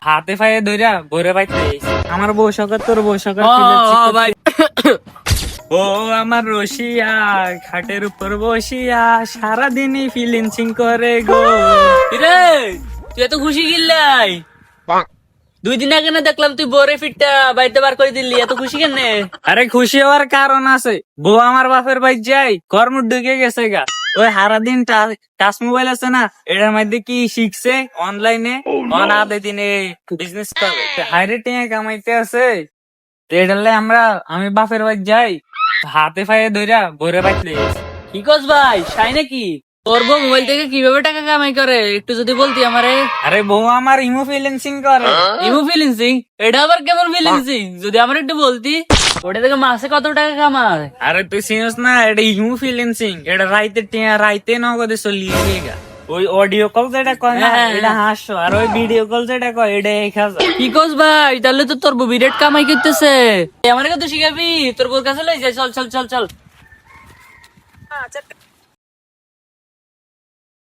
হাতে পায়ে ধইরা ভরে পাইতে আমার বউ সকাল তোর বউ সকাল ও আমার রসিয়া খাটের উপর বসিয়া সারাদিনই ফিলিংসিং করে গো। রে তুই এত খুশি গিল্লাই 2 দিন আগে না দেখলাম তুই বরে ফিটটা বাড়িতে বার করে দিলি, এত খুশি কেন? আরে খুশি হওয়ার কারণ আছে, বউ আমার বাপের বাড়ি যাই কর্ম ঢুকে গেছে গা। ওই সারাদিন টাচ মোবাইল আছে না, এটার মধ্যে কি শিখছে অনলাইনে আধে দিনে বিজনেস করবে, হাইরে টিয়া কামাইতে আছে। এটালে আমি বাপের বাড়ি যাই হাতে পায়ে ধইরা ভরে পাইতে। কি কস ভাই, শাই নাকি? তোর বউ মোবাইল থেকে কিভাবে টাকা কামাই করে একটু যদি বলতি আমারে। আরে বউ আমার ইমো ফিলিংসিং করে। ইমো ফিলিংসিং? এটা আবার কেমন ফিলিংসিং যদি আমার একটু বলতি। ওটা থেকে মাসে কত টাকা কামায়? আরে তুই চিনিস না, এটা ইমো ফিলিংসিং, এটা রাইতে টিয়া রাইতে নগদে চলিয়ে গা। ওই অডিও কল যেটা কয় না এটা 500, আর ওই ভিডিও কল যেটা কয় এটা 1000। কি কস ভাই, তাহলে তো তোর বউ বিরাট কামাই করতেছে। আমার কত শিখাবি? তোর বউর কাছে লই যাই, চল চল চল চল।